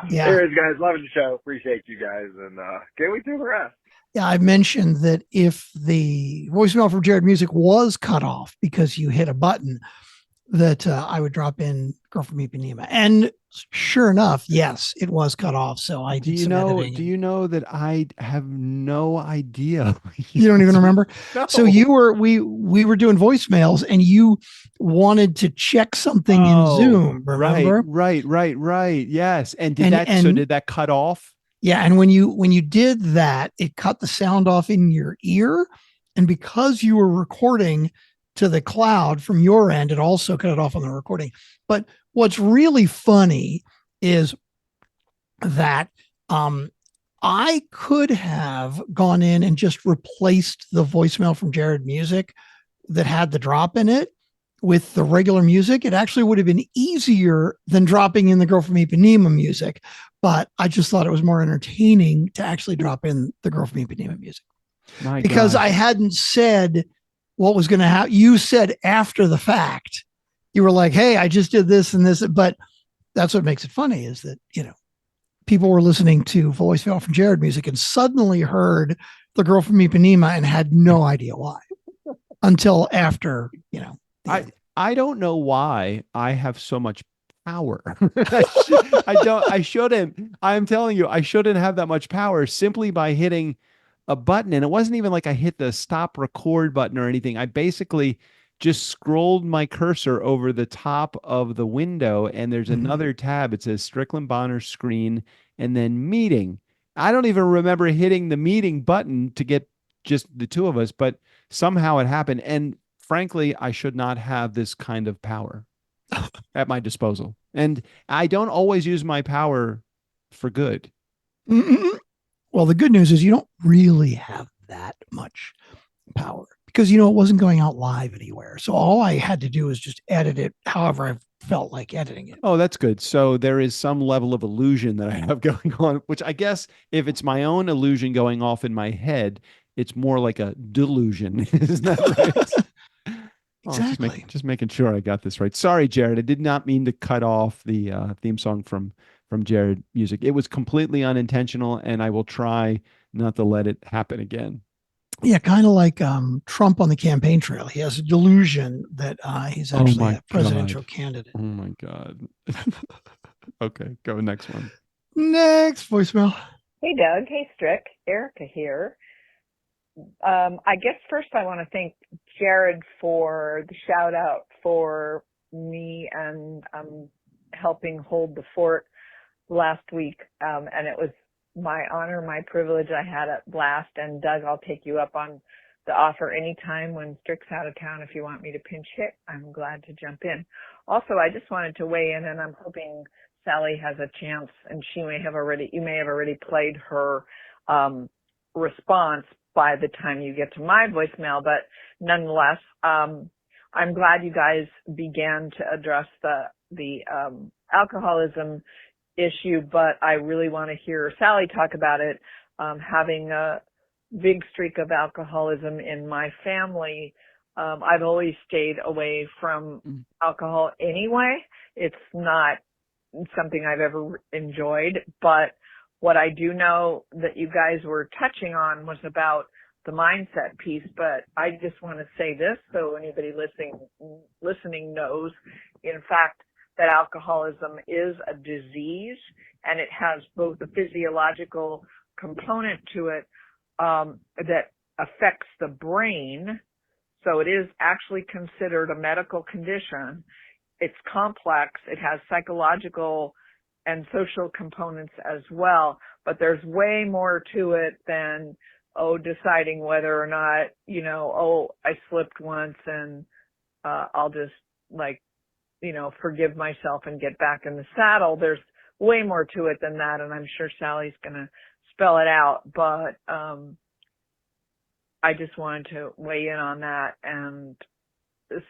Yeah. Anyways, guys, loving the show. Appreciate you guys, and can't wait to the rest. Yeah, I mentioned that if the voicemail from Jared Music was cut off because you hit a button, that I would drop in Girl from Ipanema. And sure enough, yes, it was cut off. So I did some editing. Do you know that I have no idea? You don't even remember? No. So we were doing voicemails and you wanted to check something in Zoom, remember? Right. Yes. And did that cut off? Yeah. And when you did that, it cut the sound off in your ear. And because you were recording to the cloud from your end, it also cut it off on the recording. But what's really funny is that I could have gone in and just replaced the voicemail from Jared Music that had the drop in it with the regular music. It actually would have been easier than dropping in the Girl from Ipanema music, but I just thought it was more entertaining to actually drop in the Girl from Ipanema music. Because I hadn't said what was going to happen. You said after the fact, you were like, hey, I just did this and this, but that's what makes it funny is that, people were listening to voicemail from Jared Music and suddenly heard the Girl from Ipanema and had no idea why until after, I don't know why I have so much power. I'm telling you, I shouldn't have that much power simply by hitting a button. And it wasn't even like I hit the stop record button or anything. I basically just scrolled my cursor over the top of the window and there's another tab. It says Strickland Bonner screen and then meeting. I don't even remember hitting the meeting button to get just the two of us, but somehow it happened. And frankly, I should not have this kind of power at my disposal. And I don't always use my power for good. Well, the good news is you don't really have that much power because, it wasn't going out live anywhere. So all I had to do was just edit it however I felt like editing it. Oh, that's good. So there is some level of illusion that I have going on, which I guess if it's my own illusion going off in my head, it's more like a delusion. Isn't that right? Exactly. Just making sure I got this right. Sorry, Jared. I did not mean to cut off the theme song from Jared Music. It was completely unintentional, and I will try not to let it happen again. Yeah, kind of like Trump on the campaign trail. He has a delusion that he's actually a presidential candidate. Oh my God. Okay, go next one. Next voicemail. Hey, Doug. Hey, Strick. Erica here. I guess first I want to thank Jared for the shout out for me and helping hold the fort last week. And it was my honor, my privilege. I had a blast. And Doug, I'll take you up on the offer anytime when Strick's out of town. If you want me to pinch hit, I'm glad to jump in. Also, I just wanted to weigh in, and I'm hoping Sally has a chance, and you may have already played her response by the time you get to my voicemail. But nonetheless, I'm glad you guys began to address the alcoholism issue, but I really want to hear Sally talk about it. Having a big streak of alcoholism in my family, I've always stayed away from alcohol anyway. It's not something I've ever enjoyed, but what I do know that you guys were touching on was about the mindset piece. But I just want to say this so anybody listening knows, in fact, that alcoholism is a disease, and it has both a physiological component to it that affects the brain. So it is actually considered a medical condition. It's complex. It has psychological and social components as well, but there's way more to it than, deciding whether or not, I slipped once and I'll just forgive myself and get back in the saddle. There's way more to it than that, and I'm sure Sally's going to spell it out, but I just wanted to weigh in on that and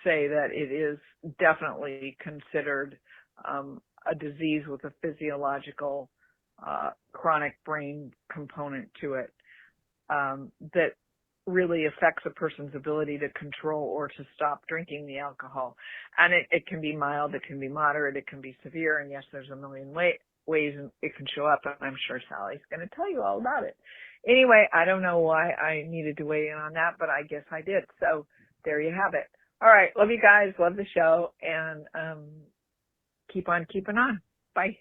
say that it is definitely considered a disease with a physiological chronic brain component to it that really affects a person's ability to control or to stop drinking the alcohol. And it can be mild, it can be moderate, it can be severe, and yes, there's a million ways it can show up, and I'm sure Sally's going to tell you all about it. Anyway, I don't know why I needed to weigh in on that, but I guess I did. So there you have it. All right. Love you guys. Love the show. And keep on keeping on. Bye.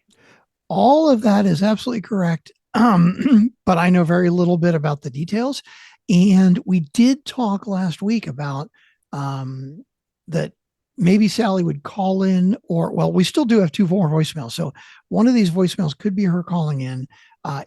All of that is absolutely correct. But I know very little bit about the details. And we did talk last week about that maybe Sally would call in, or, well, we still do have 2 more voicemails. So one of these voicemails could be her calling in.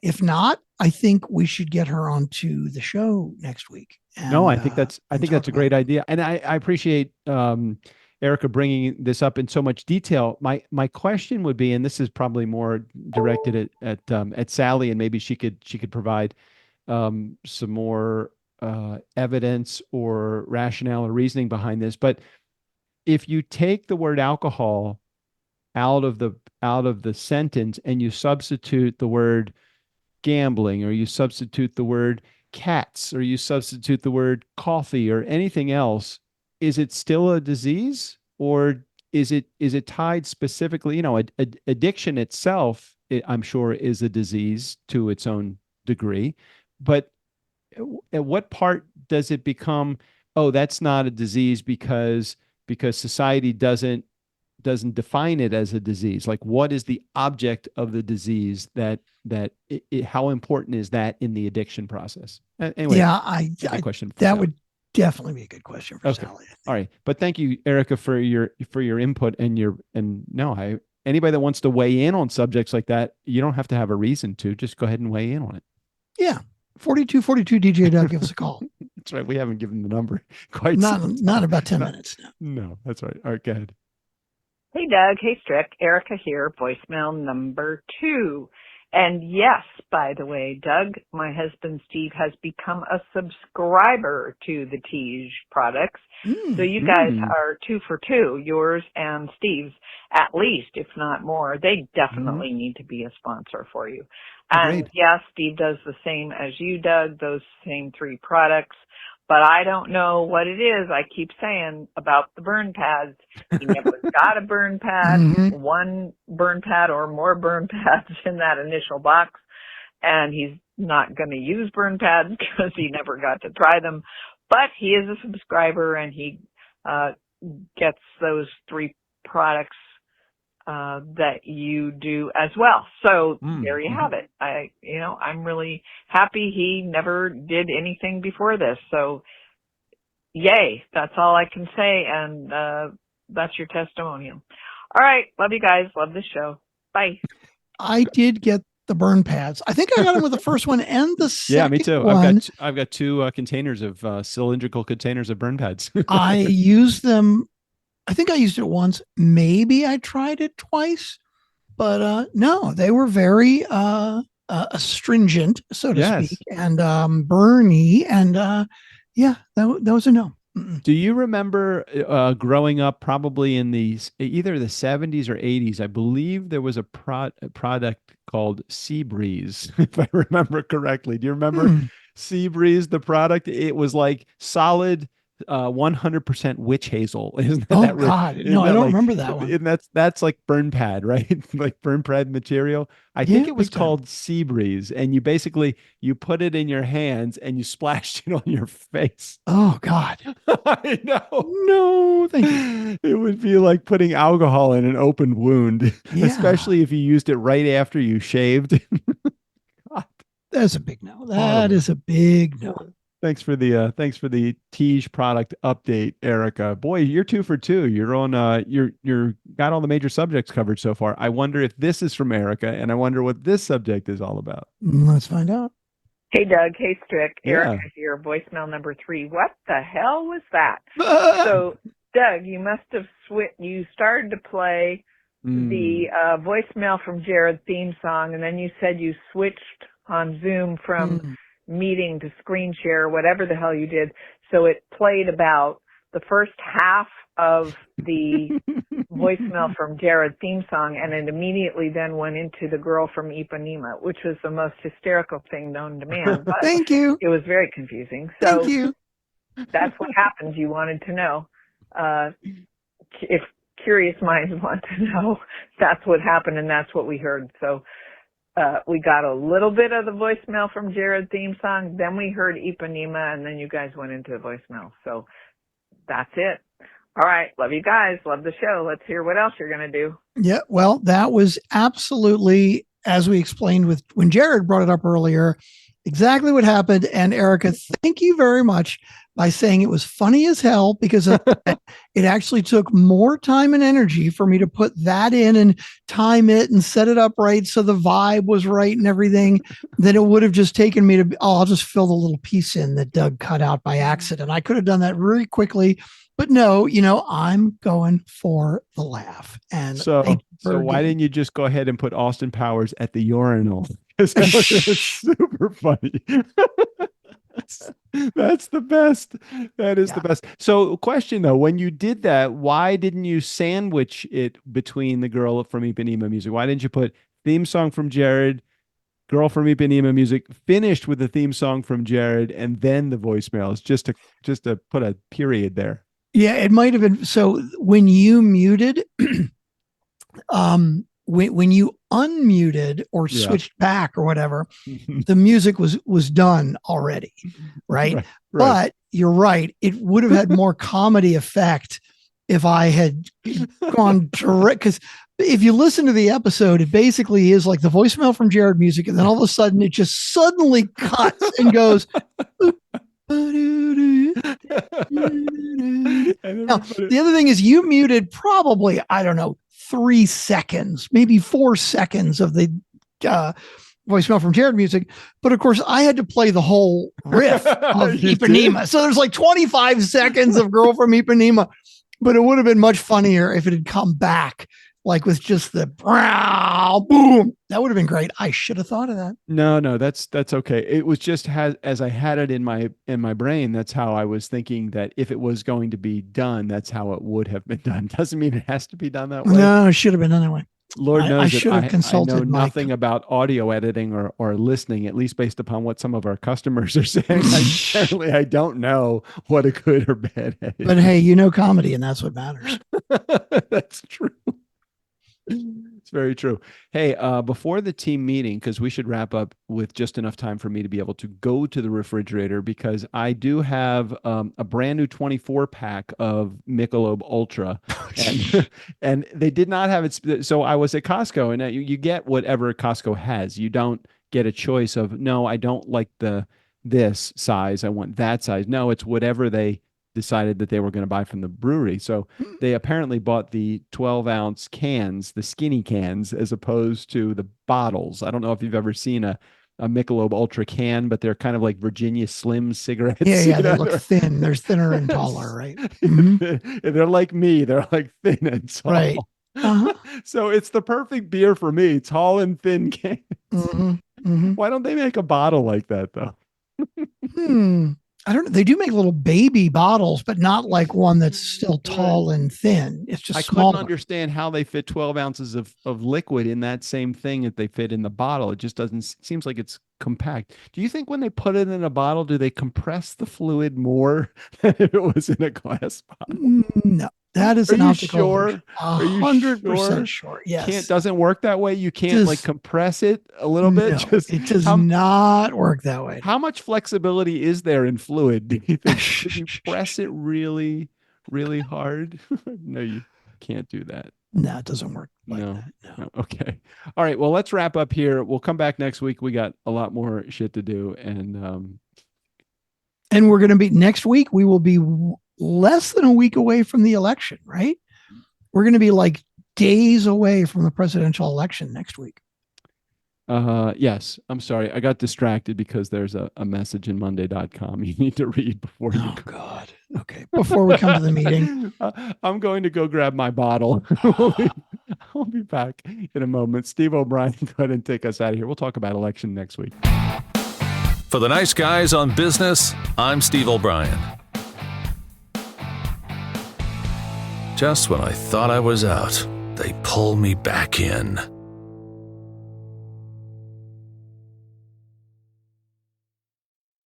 If not, I think we should get her onto the show next week. And, I think that's a great idea. And I appreciate Erica bringing this up in so much detail. My question would be, and this is probably more directed at Sally, and maybe she could provide some more evidence or rationale or reasoning behind this. But if you take the word alcohol out of the sentence and you substitute the word gambling, or you substitute the word cats, or you substitute the word coffee or anything else, is it still a disease, or is it tied specifically? Addiction itself, I'm sure, is a disease to its own degree, but at what part does it become, that's not a disease because society doesn't define it as a disease? Like, what is the object of the disease how important is that in the addiction process? Anyway, yeah, question that would definitely be a good question for Sally. All right. But thank you, Erica, for your input anybody that wants to weigh in on subjects like that, you don't have to have a reason to. Just go ahead and weigh in on it. Yeah. 4242 DJ Doug, give us a call. That's right. We haven't given the number quite. Not about 10 minutes. No, that's right. All right, go ahead. Hey, Doug. Hey, Strick. Erica here, voicemail number 2. And yes, by the way, Doug, my husband Steve has become a subscriber to the Tige products. So you guys are 2 for 2, yours and Steve's, at least, if not more. They definitely need to be a sponsor for you. And yes, Steve does the same as you, Doug, those same 3 products. But I don't know what it is. I keep saying about the burn pads. He never got a burn pad, one burn pad or more burn pads in that initial box. And he's not going to use burn pads because he never got to try them. But he is a subscriber and he gets those 3 products that you do as well. So there you have it. I'm really happy he never did anything before this. So yay, that's all I can say. And that's your testimonial. All right. Love you guys. Love the show. Bye. I did get the burn pads. I think I got them with the first one and the second Yeah, me too. one. I've got 2 containers of cylindrical containers of burn pads. I used them. I think I used it once. Maybe I tried it twice, but no, they were very astringent, so to speak, and burny, and that was a no. Do you remember growing up, probably in either the 70s or 80s? I believe there was a product called Sea Breeze, if I remember correctly. Do you remember Sea Breeze, the product? It was like solid 100% witch hazel. Isn't that God, no, I don't remember that one. And that's like burn pad, right? Like burn pad material. I think it was called Sea Breeze, and you put it in your hands and you splashed it on your face. Oh God. I know. No, thank you. It would be like putting alcohol in an open wound, especially if you used it right after you shaved. God. That's a big no. That is a big no. Thanks for the Tige product update, Erica. Boy, you're 2 for 2. You're on you're got all the major subjects covered so far. I wonder if this is from Erica, and I wonder what this subject is all about. Let's find out. Hey Doug, hey Strick, Erica here, voicemail number 3. What the hell was that? So Doug, you must have you started to play the voicemail from Jared theme song, and then you said you switched on Zoom from meeting to screen share, whatever the hell you did. So it played about the first half of the voicemail from Jared theme song, and it immediately then went into the girl from Ipanema, which was the most hysterical thing known to man. But Thank you. It was very confusing. So Thank you. That's what happened. You wanted to know. If curious minds want to know, that's what happened, and that's what we heard. So we got a little bit of the voicemail from Jared theme song, then we heard Ipanema, and then you guys went into the voicemail. So that's it. All right. Love you guys. Love the show. Let's hear what else you're going to do. Yeah. Well, that was absolutely, as we explained when Jared brought it up earlier, exactly what happened. And Erica, thank you very much by saying it was funny as hell, because it actually took more time and energy for me to put that in and time it and set it up right so the vibe was right and everything than it would have just taken me to, I'll just fill the little piece in that Doug cut out by accident. I could have done that really quickly, but no, I'm going for the laugh. And so why didn't you just go ahead and put Austin Powers at the urinal? Because that was super funny. That's the best. That is the best. So question though, when you did that, why didn't you sandwich it between the girl from Ipanema music? Why didn't you put theme song from Jared, girl from Ipanema music, finished with the theme song from Jared, and then the voicemails, just to put a period there? Yeah, it might have been. So when you muted, when you unmuted or switched back or whatever, the music was done already, right? But you're right. It would have had more comedy effect if I had gone direct, because if you listen to the episode, it basically is like the voicemail from Jared music, and then all of a sudden it just suddenly cuts and goes. Now, the other thing is you muted probably, I don't know, 3 seconds, maybe 4 seconds of the voicemail from Jared music. But of course, I had to play the whole riff of You Ipanema. So there's like 25 seconds of Girl from Ipanema. But it would have been much funnier if it had come back like with just the boom. That would have been great. I should have thought of that. No, that's okay. It was just as I had it in my brain. That's how I was thinking that if it was going to be done, that's how it would have been done. Doesn't mean it has to be done that way. No, it should have been done that way. Lord knows I should have consulted I know Mike. nothing about audio editing or listening, at least based upon what some of our customers are saying. Apparently, I don't know what a good or bad edit. But hey, you know comedy, and that's what matters. That's true. It's very true. Hey, before the team meeting, because we should wrap up with just enough time for me to be able to go to the refrigerator, because I do have a brand new 24 pack of Michelob Ultra, and they did not have it. So I was at Costco, and you get whatever Costco has. You don't get a choice of, no, I don't like this size. I want that size. No, it's whatever they decided that they were going to buy from the brewery. So they apparently bought the 12-ounce cans, the skinny cans, as opposed to the bottles. I don't know if you've ever seen a Michelob Ultra can, but they're kind of like Virginia Slim cigarettes. Yeah, they look thin. They're thinner and taller, right? Mm-hmm. They're like me. They're like thin and tall. Right. Uh-huh. So it's the perfect beer for me. Tall and thin cans. Mm-hmm. Mm-hmm. Why don't they make a bottle like that, though? I don't know. They do make little baby bottles, but not like one that's still tall and thin. It's just couldn't understand how they fit 12 ounces of liquid in that same thing that they fit in the bottle. It just seems like it's compact. Do you think when they put it in a bottle, do they compress the fluid more than if it was in a glass bottle? No, that is an optical illusion. Are you 100% sure? Yes. Doesn't work that way. You can't like compress it a little bit. No, it does not work that way. How much flexibility is there in fluid? Do you think? Should you press it really, really hard? No, you can't do that. No, it doesn't work like that. No. Okay. All right. Well, let's wrap up here. We'll come back next week. We got a lot more shit to do. And we're going to be next week. We will be less than a week away from the election, right? We're going to be like days away from the presidential election next week. Yes. I'm sorry. I got distracted because there's a message in Monday.com you need to read before you go. Oh, God. Okay. Before we come to the meeting. I'm going to go grab my bottle. I'll be back in a moment. Steve O'Brien, go ahead and take us out of here. We'll talk about election next week. For the nice guys on business, I'm Steve O'Brien. Just when I thought I was out, they pull me back in.